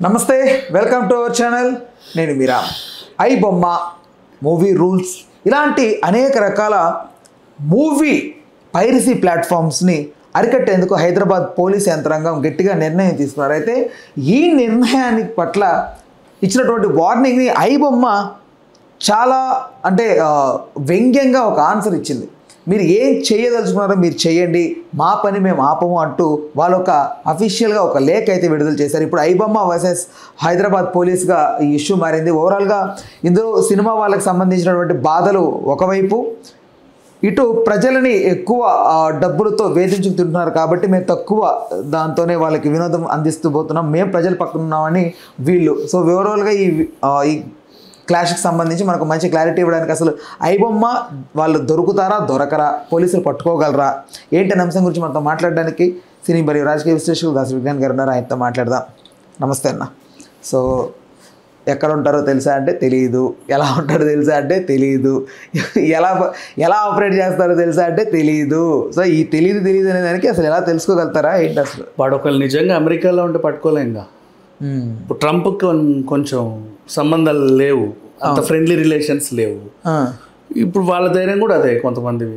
నమస్తే, welcome to our channel. నేను మీరా. I బొమ్మ, మూవీ రూల్స్ ఇలాంటి అనేక రకాల మూవీ పైరసీ ప్లాట్ఫామ్స్ని అరికట్టేందుకు హైదరాబాద్ పోలీస్ యంత్రాంగం గట్టిగా నిర్ణయం తీసుకున్నారు. అయితే ఈ నిర్ణయానికి పట్ల ఇచ్చినటువంటి వార్నింగ్ని ఐ బొమ్మ చాలా వ్యంగ్యంగా ఒక ఆన్సర్ ఇచ్చింది. మీరు ఏం చేయదలుచుకున్నారో మీరు చేయండి, మా పని మేము ఆపము అంటూ వాళ్ళు ఒక అఫీషియల్గా ఒక లేఖ అయితే విడుదల చేశారు. ఇప్పుడు ఐ బొమ్మ వర్సెస్ హైదరాబాద్ పోలీస్గా ఈ ఇష్యూ మారింది. ఓవరాల్గా ఇందులో సినిమా వాళ్ళకి సంబంధించినటువంటి బాధలు ఒకవైపు, ఇటు ప్రజలని ఎక్కువ డబ్బులతో వేధించుకు తింటున్నారు కాబట్టి మేము తక్కువ దాంతోనే వాళ్ళకి వినోదం అందిస్తూ పోతున్నాం, మేము ప్రజల పక్కన ఉన్నామని వీళ్ళు. సో ఓవరాల్గా ఈ క్లాష్కి సంబంధించి మనకు మంచి క్లారిటీ ఇవ్వడానికి అసలు ఐ బొమ్మ వాళ్ళు దొరుకుతారా, దొరకరా, పోలీసులు పట్టుకోగలరా, ఏంటి అనే అంశం గురించి మనతో మాట్లాడడానికి సినీ మరియు రాజకీయ విశ్లేషకులు దాస్ విజ్ఞాన్ గారు ఉన్నారు. ఆయనతో మాట్లాడదాం. నమస్తే అన్న. సో ఎక్కడ ఉంటారో తెలుసా అంటే తెలియదు, ఎలా ఉంటారో తెలుసా అంటే తెలియదు, ఎలా ఆపరేట్ చేస్తారో తెలుసా అంటే తెలియదు. సో ఈ తెలియదు అనే దానికి అసలు ఎలా తెలుసుకోగలుగుతారా ఏంటి అసలు? వాడు ఒకళ్ళు నిజంగా అమెరికాలో ఉంటే పట్టుకోలేంగా. ఇప్పుడు ట్రంప్కి కొంచెం సంబంధాలు లేవు, అంత ఫ్రెండ్లీ రిలేషన్స్ లేవు. ఇప్పుడు వాళ్ళ ధైర్యం కూడా అదే.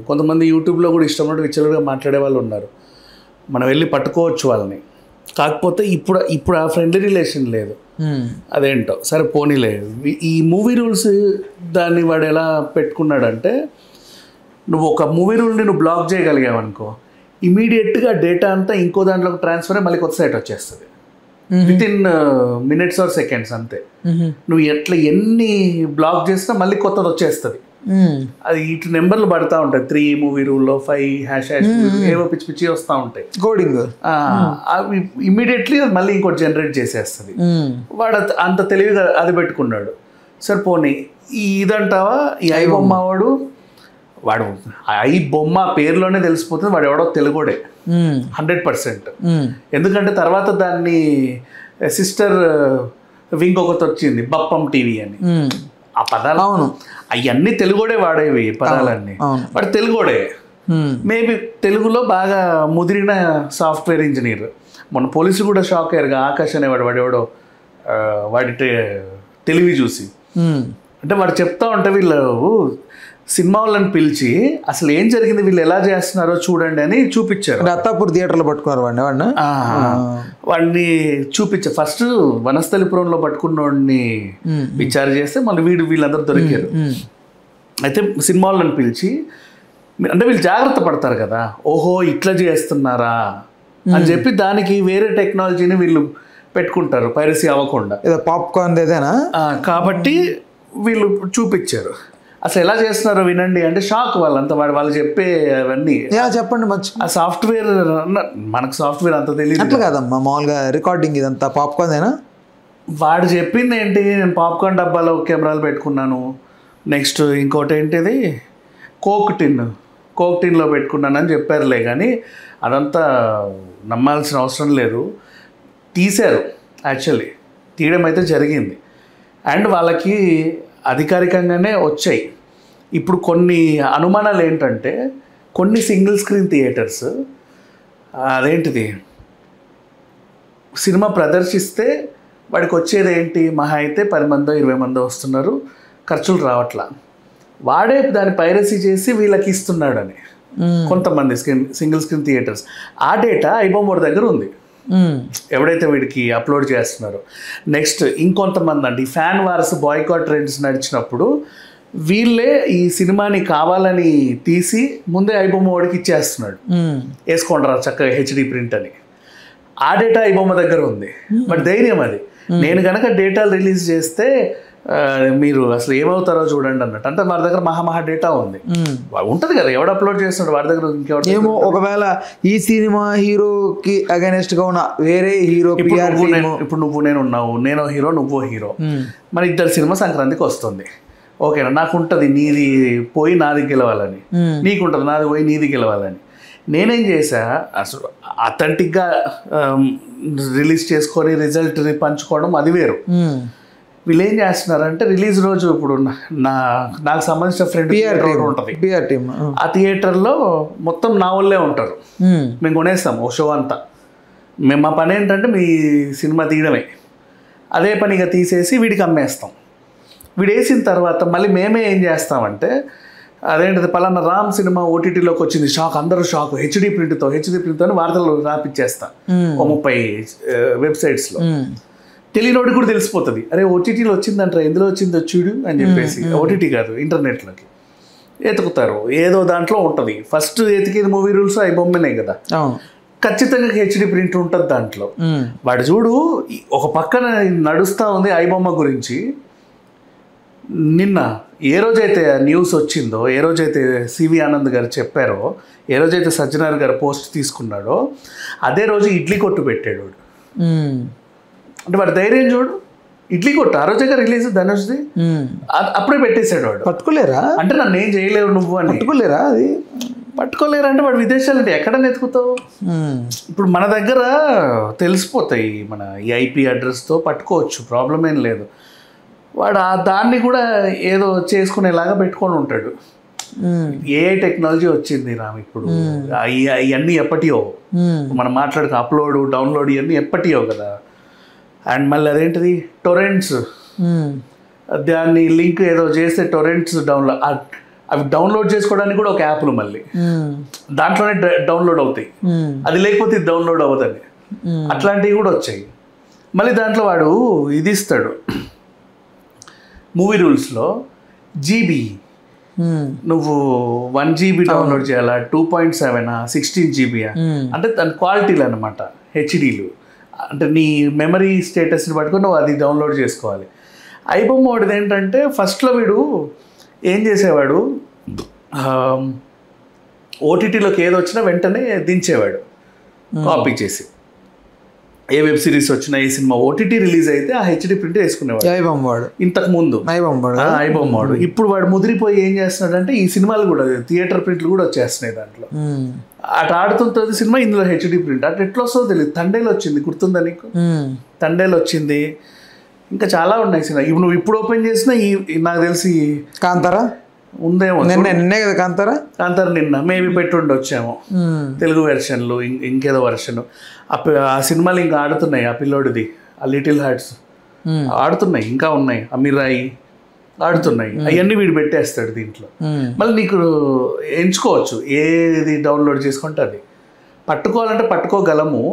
కొంతమంది యూట్యూబ్లో కూడా ఇష్టపడి విచ్చలుగా మాట్లాడే వాళ్ళు ఉన్నారు. మనం వెళ్ళి పట్టుకోవచ్చు వాళ్ళని. కాకపోతే ఇప్పుడు ఆ ఫ్రెండ్లీ రిలేషన్ లేదు. అదేంటో సరే పోనీలేదు. ఈ మూవీ రూల్స్ దాన్ని వాడు ఎలా పెట్టుకున్నాడంటే, నువ్వు ఒక మూవీ రూల్ని నువ్వు బ్లాక్ చేయగలిగావు అనుకో, ఇమీడియట్గా డేటా అంతా ఇంకో దాంట్లోకి ట్రాన్స్ఫర్ అయ్యి మళ్ళీ కొత్త సైట్ వచ్చేస్తుంది with in minutes or seconds అంతే. నువ్వు ఎన్ని బ్లాక్ చేసినా మళ్ళీ కొత్తది వచ్చేస్తుంది. అది ఇటు నెంబర్లు పడతా ఉంటాయి, 3 మూవీ రూల్లో 5 ఏవో పిచ్చి పిచ్చి వస్తూ ఉంటాయి కోడింగ్. అవి ఇమ్మీడియట్లీ మళ్ళీ ఇంకోటి జనరేట్ చేసేస్తుంది. వాడు అంత తెలివిగా అది పెట్టుకున్నాడు. సరే పోనీ ఇదంటావా? ఈ ఐ బొమ్మ వాడు ఐ బొమ్మ పేరులోనే తెలిసిపోతుంది వాడు ఎవడో తెలుగుడే 100%. ఎందుకంటే తర్వాత దాన్ని సిస్టర్ వింగ్ ఒకటి వచ్చింది, బప్పం టీవీ అని. ఆ పదాలు అవన్నీ తెలుగుడే వాడేవి పదాలన్నీ. వాడు తెలుగుడే, మేబీ తెలుగులో బాగా ముదిరిన సాఫ్ట్వేర్ ఇంజనీర్. మొన్న పోలీసులు కూడా షాక్ అయ్యారుగా, ఆకాష్ అనేవాడు వాడెవడో వాడి తెలివి చూసి. అంటే వాడు చెప్తా ఉంటే వీళ్ళు సినిమా వాళ్ళని పిలిచి అసలు ఏం జరిగింది, వీళ్ళు ఎలా చేస్తున్నారో చూడండి అని చూపించారు. అత్తాపూర్ థియేటర్లో పట్టుకున్నారు వాడిని చూపించారు. ఫస్ట్ వనస్థలిపురంలో పట్టుకున్నోడిని విచారణ చేస్తే మళ్ళీ వీళ్ళందరూ దొరికారు. అయితే సినిమా వాళ్ళని పిలిచి, అంటే వీళ్ళు జాగ్రత్త పడతారు కదా, ఓహో ఇట్లా చేస్తున్నారా అని చెప్పి దానికి వేరే టెక్నాలజీని వీళ్ళు పెట్టుకుంటారు పైరసీ అవ్వకుండా. పాప్కార్న్ ఏదైనా కాబట్టి వీళ్ళు చూపించారు. అసలు ఎలా చేస్తున్నారో వినండి అంటే షాక్ వాళ్ళంతా. వాళ్ళు చెప్పే అవన్నీ చెప్పండి. మంచి ఆ సాఫ్ట్వేర్, మనకు సాఫ్ట్వేర్ అంత తెలియదు అట్లా కాదమ్మా, మామూలుగా రికార్డింగ్ ఇదంతా పాప్కార్న్ ఏనా? వాడు చెప్పింది ఏంటి, నేను పాప్కార్న్ డబ్బాలో కెమెరాలు పెట్టుకున్నాను, నెక్స్ట్ ఇంకోటి ఏంటిది కోక్ టిన్లో పెట్టుకున్నాను అని చెప్పారులే. కానీ అదంతా నమ్మాల్సిన అవసరం లేదు. తీశారు, యాక్చువల్లీ తీయడం అయితే జరిగింది. అండ్ వాళ్ళకి అధికారికంగానే వచ్చాయి. ఇప్పుడు కొన్ని అనుమానాలు ఏంటంటే, కొన్ని సింగిల్ స్క్రీన్ థియేటర్స్ అదేంటిది సినిమా ప్రదర్శిస్తే వాడికి వచ్చేది ఏంటి, మహా అయితే 10 మందో 20 మందో వస్తున్నారు, ఖర్చులు రావట్లా. వాడే దాన్ని పైరసీ చేసి వీళ్ళకి ఇస్తున్నాడని కొంతమంది సింగిల్ స్క్రీన్ థియేటర్స్. ఆ డేటా ఐ బొమ్మ దగ్గర ఉంది, ఎవడైతే వీడికి అప్లోడ్ చేస్తున్నారో. నెక్స్ట్ ఇంకొంతమంది అంటే ఈ ఫ్యాన్ వార్స్, బాయ్కాట్ ట్రెండ్స్ నడిచినప్పుడు వీళ్ళే ఈ సినిమాని కావాలని తీసి ముందే ఐ బొమ్మ వాడికి ఇచ్చేస్తున్నాడు, వేసుకోండిరా చక్కగా హెచ్డి ప్రింట్ అని. ఆ డేటా ఐ బొమ్మ దగ్గర ఉంది. బట్ ధైర్యం అది, నేను కనుక డేటాలు రిలీజ్ చేస్తే మీరు అసలు ఏమవుతారో చూడండి అన్నట్టు. అంటే వాడి దగ్గర మహా డేటా ఉంది, ఉంటుంది కదా, ఎవడు అప్లోడ్ చేస్తున్నాడు వాడి దగ్గర ఇంకెవరు ఏమో. ఒకవేళ ఈ సినిమా హీరోకి అగైనెస్ట్ గా ఉన్న వేరే హీరో, ఇప్పుడు నువ్వు నేను ఉన్నావు, నేను హీరో నువ్వు హీరో, మన ఇద్దరు సినిమా సంక్రాంతికి వస్తుంది, ఓకేనా? నాకుంటుంది నీది పోయి నాది గెలవాలని, నీకుంటుంది నాది పోయి నీది గెలవాలని. నేనేం చేశా, అసలు అథెంటిక్గా రిలీజ్ చేసుకొని రిజల్ట్ పంచుకోవడం అది వేరు. వీళ్ళు ఏం చేస్తున్నారంటే, రిలీజ్ రోజు ఇప్పుడు నాకు సంబంధించిన ఫ్రెండ్ ఉంటుంది, ఆ థియేటర్లో మొత్తం నా వాళ్ళే ఉంటారు, మేము కొనేస్తాం ఓ షో అంతా. మా పని ఏంటంటే మీ సినిమా తీయడమే. అదే పనిగా తీసేసి వీడికి అమ్మేస్తాం. వీడు వేసిన తర్వాత మళ్ళీ మేమే ఏం చేస్తామంటే అదేంటిది పలానా రామ్ సినిమా ఓటీటీలోకి వచ్చింది, షాక్, అందరూ షాక్, హెచ్డి ప్రింట్తో వార్తలు రాపిచ్చేస్తా ఓ 30 వెబ్సైట్స్లో. తెలియనోడికి కూడా తెలిసిపోతుంది, అరే ఓటీటీలో వచ్చిందంటారా, ఎందులో వచ్చిందో చూడు అని చెప్పేసి. ఓటీటీ కాదు, ఇంటర్నెట్లోకి ఎతుకుతారు, ఏదో దాంట్లో ఉంటుంది. ఫస్ట్ ఎతికేది మూవీ రూల్స్ ఐ బొమ్మనే కదా, ఖచ్చితంగా హెచ్డి ప్రింట్ ఉంటుంది దాంట్లో. వాడు చూడు ఒక పక్కన నడుస్తూ ఉంది ఐ బొమ్మ గురించి. నిన్న ఏ రోజైతే న్యూస్ వచ్చిందో, ఏ రోజైతే సివి ఆనంద్ గారు చెప్పారో, ఏ రోజైతే సజ్జనార్ గారు పోస్ట్ తీసుకున్నాడో అదే రోజు ఇడ్లీ కొట్టు పెట్టాడు వాడు. అంటే వాడు ధైర్యం చూడు, ఇడ్లీ కొట్టు ఆ రోజే రిలీజ్ ధనుష్ది, అప్పుడే పెట్టేశాడు వాడు. పట్టుకోలేరా అంటే నన్ను ఏం చేయలేవు నువ్వు అని. పట్టుకోలేరా అది, పట్టుకోలేరా అంటే వాడు విదేశాలు అంటే ఎక్కడ నెతుకుతావు. ఇప్పుడు మన దగ్గర తెలిసిపోతాయి, మన ఈ ఐపీ అడ్రస్తో పట్టుకోవచ్చు, ప్రాబ్లం ఏం లేదు. వాడు దాన్ని కూడా ఏదో చేసుకునేలాగా పెట్టుకొని ఉంటాడు. ఏఐ టెక్నాలజీ వచ్చింది రామ్ ఇప్పుడు, ఇవన్నీ ఎప్పటియో మనం మాట్లాడుకు అప్లోడ్ డౌన్లోడ్ ఇవన్నీ ఎప్పటియో కదా. అండ్ మళ్ళీ అదేంటిది టొరెంట్స్, దాన్ని లింక్ ఏదో చేస్తే టొరెంట్స్ అవి డౌన్లోడ్ చేసుకోవడానికి కూడా ఒక యాప్లు మళ్ళీ దాంట్లోనే డౌన్లోడ్ అవుతాయి, అది లేకపోతే ఇది డౌన్లోడ్ అవ్వదని. అట్లాంటివి కూడా వచ్చాయి. మళ్ళీ దాంట్లో వాడు ఇది ఇస్తాడు, మూవీ రూల్స్లో జీబీ నువ్వు 1 GB డౌన్లోడ్ చేయాలా, 2.7 16 GB అంటే దాని క్వాలిటీలు అనమాట, హెచ్డీలు. అంటే నీ మెమరీ స్టేటస్ని పట్టుకొని నువ్వు అది డౌన్లోడ్ చేసుకోవాలి. ఐబొమ్మ వాడిది ఏంటంటే ఫస్ట్లో వీడు ఏం చేసేవాడు, ఓటీటీలోకి ఏది వచ్చినా వెంటనే దించేవాడు కాపీ చేసి. ఏ వెబ్ సిరీస్ వచ్చినా, ఏ సినిమా ఓటీటీ రిలీజ్ అయితే ఆ హెచ్డి ప్రింట్ వేసుకునేవాడు ఇంతకు ముందు ఐబొమ్మవాడు. ఇప్పుడు వాడు ముదిరిపోయి ఏం చేస్తున్నాడంటే ఈ సినిమాలు కూడా థియేటర్ ప్రింట్లు కూడా వచ్చేస్తున్నాయి దాంట్లో. అటు ఆడుతుంటుంది సినిమా, ఇందులో హెచ్డి ప్రింట్. అటు ఎట్లా వస్తుందో తెలియదు. తండేలు వచ్చింది, గుర్తుందా నీకు? తండేలు వచ్చింది, ఇంకా చాలా ఉన్నాయి సినిమా. ఇప్పుడు నువ్వు ఇప్పుడు ఓపెన్ చేసినా నాకు తెలిసి కాంతారా ఉందేమో, నిన్నే కదా కాంతారా నిన్న మేబీ పెట్టుండి వచ్చాము తెలుగు వెర్షన్లు, ఇంకేదో వెర్షన్. ఆ సినిమాలు ఇంకా ఆడుతున్నాయి. ఆ పిల్లోడిది ఆ లిటిల్ హార్ట్స్ ఆడుతున్నాయి, ఇంకా ఉన్నాయి. అమీరాయి ఆడుతున్నాయి. అవన్నీ వీడు పెట్టేస్తాడు దీంట్లో. మళ్ళీ నీకు ఎంచుకోవచ్చు ఏది డౌన్లోడ్ చేసుకుంటే అది. పట్టుకోవాలంటే పట్టుకోగలము,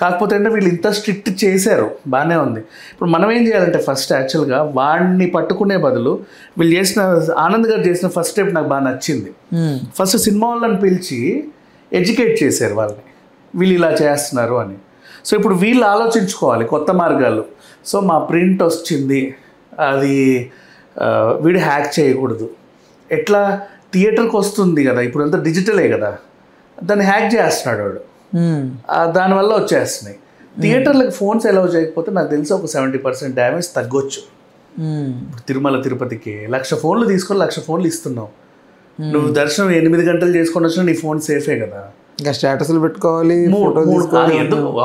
కాకపోతే అంటే వీళ్ళు ఇంత స్ట్రిక్ట్ చేశారు, బాగానే ఉంది. ఇప్పుడు మనం ఏం చేయాలంటే ఫస్ట్ యాక్చువల్గా వాడిని పట్టుకునే బదులు వీళ్ళు చేసిన, ఆనంద్ గారు చేసిన ఫస్ట్ స్టెప్ నాకు బాగా నచ్చింది. ఫస్ట్ సినిమా వాళ్ళని పిలిచి ఎడ్యుకేట్ చేశారు వాళ్ళని, వీళ్ళు ఇలా చేస్తున్నారు అని. సో ఇప్పుడు వీళ్ళు ఆలోచించుకోవాలి కొత్త మార్గాలు. సో మా ప్రింట్ వచ్చింది, అది వీడు హ్యాక్ చేయకూడదు. ఎట్లా థియేటర్కి వస్తుంది కదా, ఇప్పుడు అంతా డిజిటలే కదా, దాన్ని హ్యాక్ చేస్తున్నాడు వాడు, దానివల్ల వచ్చేస్తున్నాయి. థియేటర్లకు ఫోన్స్ అలౌ చేయకపోతే నాకు తెలిసి ఒక 70% డ్యామేజ్ తగ్గొచ్చు. ఇప్పుడు తిరుమల తిరుపతికి 1,00,000 ఫోన్లు తీసుకొని 1,00,000 ఫోన్లు ఇస్తున్నావు. నువ్వు దర్శనం 8 గంటలు చేసుకొని వచ్చినా నీ ఫోన్ సేఫే కదా. ఇంకా స్టేటస్లు పెట్టుకోవాలి,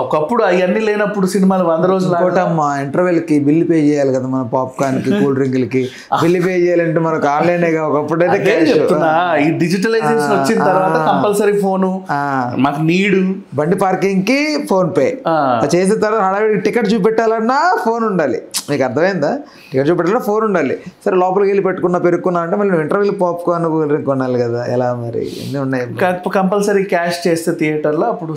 ఒకప్పుడు అవన్నీ లేనప్పుడు సినిమాలు 100 రోజులు అమ్మా. ఇంటర్వెల్కి బిల్లు పే చేయాలి కదా, మన పాప్కార్న్కి కూల్ డ్రింక్లకి బిల్లు పే చేయాలంటే మనకు ఆన్లైనే. ఒకప్పుడు అయితే చెప్తున్నా, ఈ డిజిటలైజేషన్ వచ్చిన తర్వాత కంపల్సరీ ఫోను మాకు నీడు. బండి పార్కింగ్ కి ఫోన్ పే చేసిన తర్వాత హడావిడికి టికెట్ చూపెట్టాలన్నా ఫోన్ ఉండాలి. మీకు అర్థమైందా? టికెట్ చూపెట్టాలన్నా ఫోన్ ఉండాలి. సరే లోపలికి వెళ్ళి పెట్టుకున్నా అంటే మళ్ళీ ఇంటర్వెల్ పాప్కార్న్ కూల్ డ్రింక్ కొనాలి కదా, ఎలా మరి ఎన్ని ఉన్నాయి. కంపల్సరీ క్యాష్ చేస్తే థియేటర్లో అప్పుడు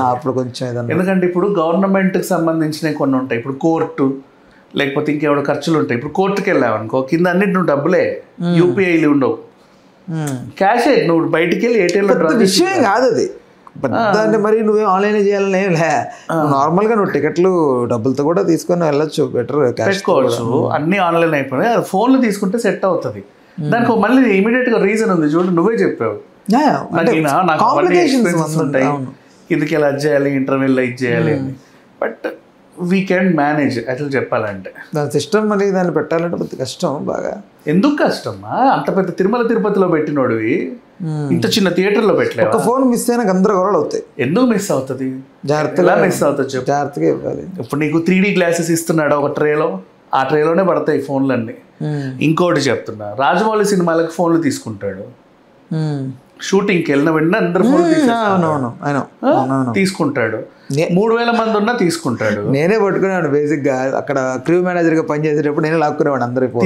అప్పుడు కొంచెం, ఎందుకంటే ఇప్పుడు గవర్నమెంట్కి సంబంధించినవి కొన్ని ఉంటాయి. ఇప్పుడు కోర్టు లేకపోతే ఇంకేమైనా ఖర్చులు ఉంటాయి. ఇప్పుడు కోర్టుకి వెళ్ళావనుకో, కింద అన్నిటి నువ్వు డబ్బులే, యూపీఐలు ఉండవు, క్యాష్. నువ్వు బయటికి వెళ్ళి ఏటీఎంలో విషయం కాదు అది పెద్ద. మరి నువ్వేం ఆన్లైన్ చేయాలని ఏం లే, నార్మల్గా నువ్వు టికెట్లు డబ్బులతో కూడా తీసుకొని వెళ్ళొచ్చు, బెటర్ పెట్టుకోవచ్చు. అన్ని ఆన్లైన్ అయిపోయినాయి. అది ఫోన్లు తీసుకుంటే సెట్ అవుతుంది. దానికి మళ్ళీ ఇమీడియట్గా రీజన్ ఉంది చూడు, నువ్వే చెప్పావు. ఉంటాయి కిందకి ఎలా చేయాలి, ఇంటర్వెల్లో ఇది చేయాలి అని. బట్ వీ కెన్ మేనేజ్ అట్లా చెప్పాలంటే. దాని సిస్టమ్ మళ్ళీ దాన్ని పెట్టాలంటే పెద్ద కష్టం. బాగా ఎందుకు కష్టమా? అంత పెద్ద తిరుమల తిరుపతిలో పెట్టినోడివి ఇంత చిన్న థియేటర్లో పెట్టలేదు. ఒక ఫోన్ మిస్ అయినా గందరగోళాలు అవుతాయి. ఎందుకు మిస్ అవుతుంది? జాగ్రత్తగా మిస్ అవుతుంది చెప్పు. జాగ్రత్తగా ఇవ్వాలి. ఇప్పుడు నీకు 3D గ్లాసెస్ ఇస్తున్నాడు ఒక ట్రేలో, ఆ ట్రేలోనే పడతాయి ఫోన్లన్నీ. ఇంకోటి చెప్తున్నా, రాజమౌళి సినిమాలకు ఫోన్లు తీసుకుంటాడు. షూటింగ్కి వెళ్ళిన వెంటనే అందరు ఫోన్ తీసుకుంటాడు. 3,000 మంది ఉన్నా తీసుకుంటాడు. నేనే పట్టుకున్నాను బేసిక్ గా, అక్కడ క్రూ మేనేజర్ గా పనిచేసేటప్పుడు నేనే లాక్కునేవాడు అందరి ఫోన్.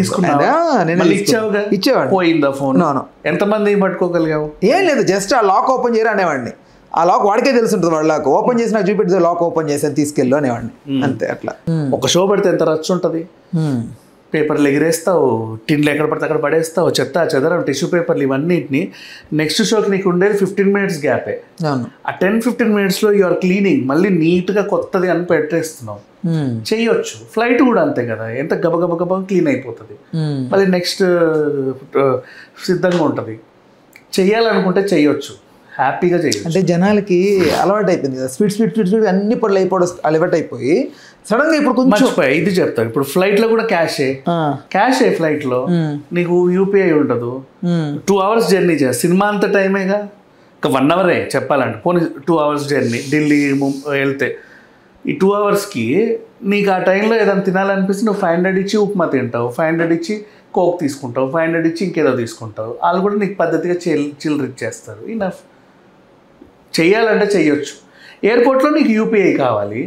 ఇచ్చేవాడు. పోయిందా ఫోన్? ఎంతమంది పట్టుకోగలిగావు? ఏం లేదు, జస్ట్ ఆ లాక్ ఓపెన్ చేయరు అనేవాడిని. ఆ లాక్ వాడికే తెలుసుంటుంది, వాడు లాక్ ఓపెన్ చేసి నాకు చూపెడితే లాక్ ఓపెన్ చేసి తీసుకెళ్ళు అనేవాడిని అంతే. అట్లా ఒక షో పెడితే ఎంత రచ్చ ఉంటుంది. పేపర్లు ఎగిరేస్తావు, టిన్లు ఎక్కడ పడితే అక్కడ పడేస్తావు, చెత్త చెదరం టిష్యూ పేపర్లు ఇవన్నిటిని. నెక్స్ట్ షోకి నీకు ఉండేది 15 minutes గ్యాపే. ఆ 10-15 minutesలో యూఆర్ క్లీనింగ్, మళ్ళీ నీట్గా కొత్తది అని పెట్టేస్తున్నావు. చెయ్యొచ్చు. ఫ్లైట్ కూడా అంతే కదా, ఎంత గబగబ క్లీన్ అయిపోతుంది, మళ్ళీ నెక్స్ట్ సిద్ధంగా ఉంటుంది. చెయ్యాలనుకుంటే చెయ్యొచ్చు, హ్యాపీగా చేయొచ్చు. అంటే జనాలకి అలవాటు అయిపోయింది కదా, స్పీడ్ అన్ని పనులు అలవాటు అయిపోయి సడన్ గా ఇప్పుడు కొంచెం ఇది చెప్తాను. ఇప్పుడు ఫ్లైట్ లో కూడా క్యాషే ఫ్లైట్ లో నీకు యూపీఐ ఉండదు. 2 hours జర్నీ చేస్తా, సినిమా అంత టైమేగా, ఒక 1 hour చెప్పాలంటే. పోనీ 2 hours జర్నీ ఢిల్లీ వెళ్తే, ఈ 2 hoursకి నీకు ఆ టైంలో ఏదైనా తినాలనిపిస్తే నువ్వు 500 ఇచ్చి ఉప్మా తింటావు, 500 ఇచ్చి కోక్ తీసుకుంటావు, 500 ఇచ్చి ఇంకేదో తీసుకుంటావు. వాళ్ళు కూడా నీకు పద్ధతిగా చిల్లర ఇచ్చేస్తారు. ఇనఫ్. చెయ్యాలంటే చెయ్యొచ్చు. ఎయిర్పోర్ట్లో నీకు యూపీఐ కావాలి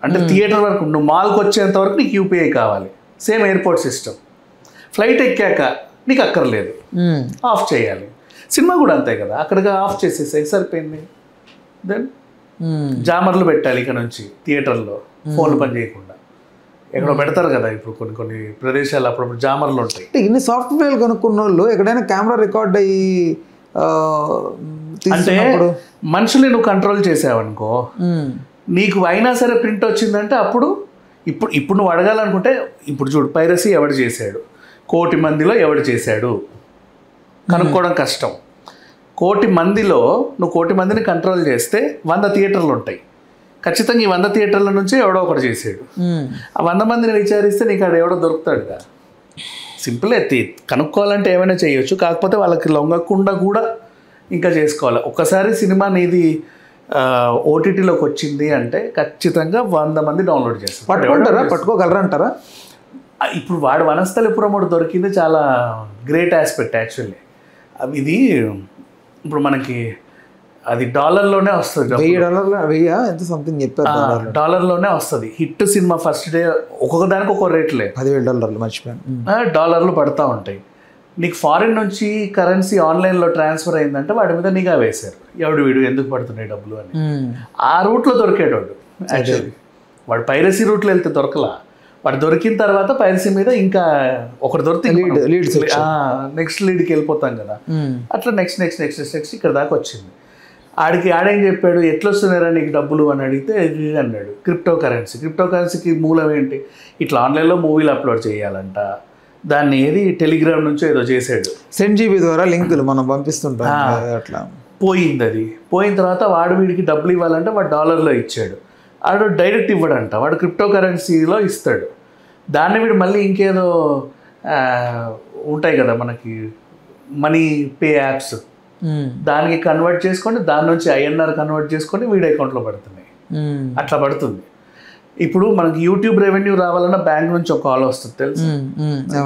అంటే థియేటర్ వరకు, నువ్వు మాల్కి వచ్చేంత వరకు నీకు యూపీఐ కావాలి. Same airport system. ఫ్లైట్ ఎక్కాక నీకు అక్కర్లేదు, ఆఫ్ చేయాలి. సినిమా కూడా అంతే కదా, అక్కడికి ఆఫ్ చేసేసే సరిపోయింది. దెన్ జామర్లు పెట్టాలి ఇక్కడ నుంచి థియేటర్లో, ఫోన్లు పని చేయకుండా. ఎక్కడో పెడతారు కదా ఇప్పుడు కొన్ని ప్రదేశాలు, అప్పుడప్పుడు జామర్లు ఉంటాయి. ఇన్ని సాఫ్ట్వేర్లు కొనుక్కున్న వాళ్ళు ఎక్కడైనా కెమెరా రికార్డ్ అయ్యి అంటే మనుషుల్ని నువ్వు కంట్రోల్ చేసావనుకో, నీకు అయినా సరే ప్రింట్ వచ్చిందంటే అప్పుడు ఇప్పుడు నువ్వు అడగాలనుకుంటే, ఇప్పుడు చూడు పైరసీ ఎవడు చేశాడు, 1,000,000 మందిలో ఎవడు చేశాడు కనుక్కోవడం కష్టం. 1,000,000 మందిలో నువ్వు 1,000,000 మందిని కంట్రోల్ చేస్తే 100 థియేటర్లు ఉంటాయి. ఖచ్చితంగా ఈ 100 థియేటర్ల నుంచి ఎవడో ఒకటి చేసాడు. ఆ 100 మందిని విచారిస్తే నీకు ఆడ ఎవడో దొరుకుతాడుగా. సింపుల్ ఎత్తి కనుక్కోవాలంటే ఏమైనా చేయొచ్చు, కాకపోతే వాళ్ళకి లొంగకుండా కూడా ఇంకా చేసుకోవాలి. ఒక్కసారి సినిమా నీది ఓటీటీలోకి వచ్చింది అంటే ఖచ్చితంగా 100 మంది డౌన్లోడ్ చేస్తారు. పట్టుకోగలరా అంటారా? ఇప్పుడు వాడు వనస్థలిపురం ఒకటి దొరికింది, చాలా గ్రేట్ ఆస్పెక్ట్ యాక్చువల్లీ. ఇది ఇప్పుడు మనకి అది $లోనే వస్తుంది. $1000 సంథింగ్ చెప్పారు, $లోనే వస్తుంది. హిట్ సినిమా ఫస్ట్ డే ఒక్కొక్క దానికి ఒక్కో రేట్లే. $10,000 మర్చిపోయాను. $లు పడతా ఉంటాయి. నీకు ఫారిన్ నుంచి కరెన్సీ ఆన్లైన్లో ట్రాన్స్ఫర్ అయిందంటే వాడి మీద నిఘా వేశారు, ఎవడు వీడు ఎందుకు పడుతున్నాయి డబ్బులు అని. ఆ రూట్లో దొరికేటోడు యాక్చువల్లీ. వాడు పైరసీ రూట్లో వెళ్తే దొరకలా. వాడు దొరికిన తర్వాత పైరసీ మీద ఇంకా ఒకటి దొరికితే నెక్స్ట్ లీడ్కి వెళ్ళిపోతాం కదా. అట్లా నెక్స్ట్ ఇక్కడ దాకా వచ్చింది. ఆడేం చెప్పాడు, ఎట్లా వస్తున్నారా నీకు డబ్బులు అని అడిగితే అన్నాడు క్రిప్టో కరెన్సీకి మూలం ఏంటి, ఇట్లా ఆన్లైన్లో మూవీలు అప్లోడ్ చేయాలంట, దాన్ని ఏది టెలిగ్రామ్ నుంచి ఏదో చేసాడు, సెండ్ ద్వారా లింకులు మనం పంపిస్తుంటాం. అట్లా పోయింది. అది పోయిన తర్వాత వాడు వీడికి డబ్బులు ఇవ్వాలంటే వాడు $లో ఇచ్చాడు. వాడు డైరెక్ట్ ఇవ్వడంట, వాడు క్రిప్టో కరెన్సీలో ఇస్తాడు. దాన్ని వీడు మళ్ళీ ఇంకేదో ఉంటాయి కదా మనకి మనీ పే యాప్స్, దానికి కన్వర్ట్ చేసుకొని దాని నుంచి INR కన్వర్ట్ చేసుకొని వీడి అకౌంట్లో పడుతున్నాయి. అట్లా పడుతుంది. ఇప్పుడు మనకి యూట్యూబ్ రెవెన్యూ రావాలన్నా బ్యాంక్ నుంచి ఒక కాల్ వస్తుంది తెలుసు.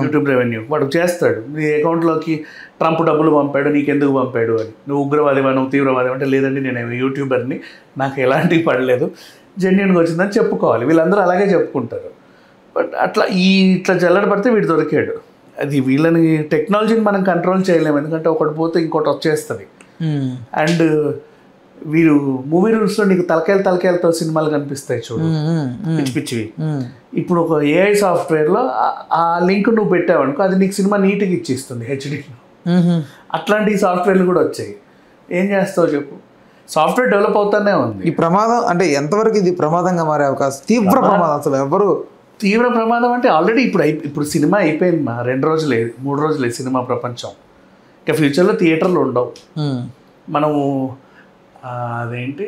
యూట్యూబ్ రెవెన్యూ వాడు చేస్తాడు, నీ అకౌంట్లోకి ట్రంప్ డబ్బులు పంపాడు, నీకు ఎందుకు పంపాడు అని. నువ్వు ఉగ్రవాదివా, నువ్వు తీవ్రవాది అంటే, లేదండి నేను యూట్యూబర్ని, నాకు ఎలాంటివి పడలేదు, జెన్యున్గా వచ్చిందని చెప్పుకోవాలి. వీళ్ళందరూ అలాగే చెప్పుకుంటారు. బట్ ఇట్లా జల్లడ పడితే వీడు దొరికాడు. అది వీళ్ళని టెక్నాలజీని మనం కంట్రోల్ చేయలేము, ఎందుకంటే ఒకటి పోతే ఇంకోటి వచ్చేస్తుంది. అండ్ వీరు మూవీ రూల్స్లో నీకు తలకాయలతో సినిమాలు కనిపిస్తాయి చూడు, పిచ్చివి. ఇప్పుడు ఒక AI సాఫ్ట్వేర్లో ఆ లింక్ నువ్వు పెట్టావనుకో, అది నీకు సినిమా నీట్గా ఇచ్చిస్తుంది HDలో. అట్లాంటి సాఫ్ట్వేర్లు కూడా వచ్చాయి. ఏం చేస్తావు చెప్పు, సాఫ్ట్వేర్ డెవలప్ అవుతానే ఉంది. ఈ ప్రమాదం అంటే ఎంతవరకు ఇది ప్రమాదంగా మారే అవకాశం? తీవ్ర ప్రమాదం. అసలు ఎవరు తీవ్ర ప్రమాదం అంటే ఆల్రెడీ ఇప్పుడు సినిమా అయిపోయింది మా 2 రోజులే 3 రోజులే సినిమా ప్రపంచం. ఇంకా ఫ్యూచర్లో థియేటర్లు ఉండవు. మనము అదేంటి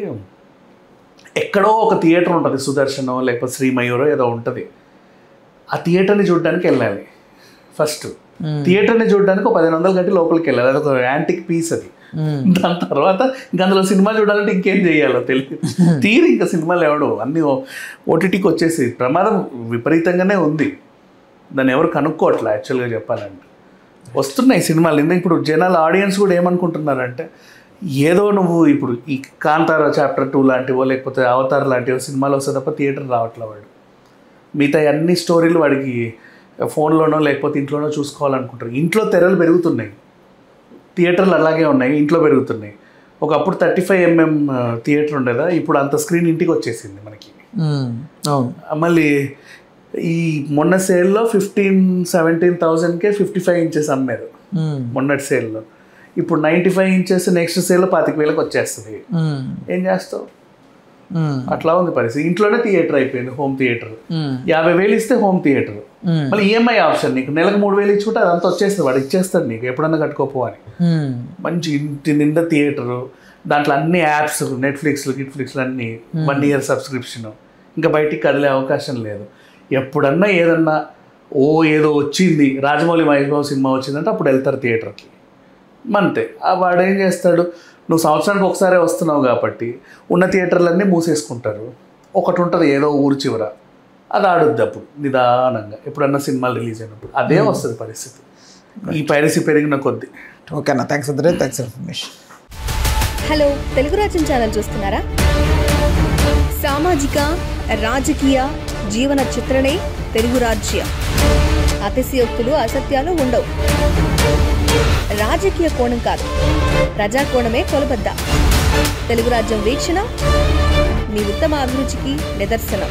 ఎక్కడో ఒక థియేటర్ ఉంటుంది, సుదర్శనో లేకపోతే శ్రీ మయూరో ఏదో ఉంటుంది. ఆ థియేటర్ని చూడడానికి వెళ్ళాలి. ఫస్ట్ థియేటర్ని చూడడానికి ఒక 1500 గంటల లోపలికి వెళ్ళాలి. అది ఒక యాంటిక్ పీస్ అది. దాని తర్వాత ఇంకా అందులో సినిమా చూడాలంటే ఇంకేం చేయాలో తెలియదు. ఇంకా సినిమాలు ఎవడు అన్నీ OTTకి వచ్చేసి ప్రమాదం విపరీతంగానే ఉంది. దాన్ని ఎవరు కనుక్కోవట్లే యాక్చువల్గా చెప్పాలంటే. వస్తున్నాయి సినిమాలు. ఎందుకు ఇప్పుడు జనాల ఆడియన్స్ కూడా ఏమనుకుంటున్నారంటే ఏదో నువ్వు ఇప్పుడు ఈ కాంతారా చాప్టర్ 2 లాంటివో లేకపోతే అవతార్ లాంటివో సినిమాలు వస్తే తప్ప థియేటర్ రావట్లే వాడు. మిగతా అన్ని స్టోరీలు వాడికి ఫోన్లోనో లేకపోతే ఇంట్లోనో చూసుకోవాలనుకుంటారు. ఇంట్లో తెరలు పెరుగుతున్నాయి, థియేటర్లు అలాగే ఉన్నాయి, ఇంట్లో పెరుగుతున్నాయి. ఒకప్పుడు 35mm థియేటర్ ఉండేదా, ఇప్పుడు అంత స్క్రీన్ ఇంటికి వచ్చేసింది మనకి. అవును. మళ్ళీ ఈ మొన్న సేల్లో 15-17,000కే 55 ఇంచెస్ అమ్మారు మొన్నటి సేల్లో. ఇప్పుడు 95 ఇంచెస్ నెక్స్ట్ సేల్లో 25,000కి వచ్చేస్తుంది. ఏం చేస్తావు? అట్లా ఉంది పరిస్థితి. ఇంట్లోనే థియేటర్ అయిపోయింది, హోమ్ థియేటర్. 50,000 ఇస్తే హోమ్ థియేటర్, మళ్ళీ ఈఎంఐ ఆప్షన్. నీకు నెలకు 3,000 ఇచ్చుకుంటే అదంతా వచ్చేస్తుంది, వాడు ఇచ్చేస్తాడు నీకు ఎప్పుడన్నా కట్టుకోపోవని. మంచి ఇంటి నిండా థియేటరు, దాంట్లో అన్ని యాప్స్, నెట్ఫ్లిక్స్లు అన్నీ 1 year సబ్స్క్రిప్షన్. ఇంకా బయటికి కదిలే అవకాశం లేదు. ఎప్పుడన్నా ఏదన్నా ఏదో వచ్చింది, రాజమౌళి మహేష్ బాబు సినిమా వచ్చిందంటే అప్పుడు వెళ్తారు థియేటర్కి. అంతే. వాడు ఏం చేస్తాడు, నువ్వు సంవత్సరానికి ఒకసారి వస్తున్నావు కాబట్టి ఉన్న థియేటర్లన్నీ మూసేసుకుంటారు. ఒకటి ఉంటుంది ఏదో ఊరు చివర, అది ఆడుద్ది అప్పుడు నిదానంగా ఎప్పుడన్నా సినిమాలు రిలీజ్ అయినప్పుడు. అదే వస్తుంది పరిస్థితి ఈ పైరసీ పెరిగిన కొద్దీ. ఓకేనా, థ్యాంక్స్ అందరూ, థ్యాంక్స్ ఇన్ఫర్మేషన్. హలో, తెలుగు రాజ్యం ఛానల్ చూస్తున్నారా? సామాజిక రాజకీయ జీవన చిత్రణే తెలుగు రాజ్యం. అతిశయోక్తులు అసత్యాలు ఉండవు. రాజకీయ కోణం కాదు, ప్రజా కోణమే కొలబద్ద. తెలుగు రాజ్యం వీక్షణ మీ ఉత్తమ అభిరుచికి నిదర్శనం.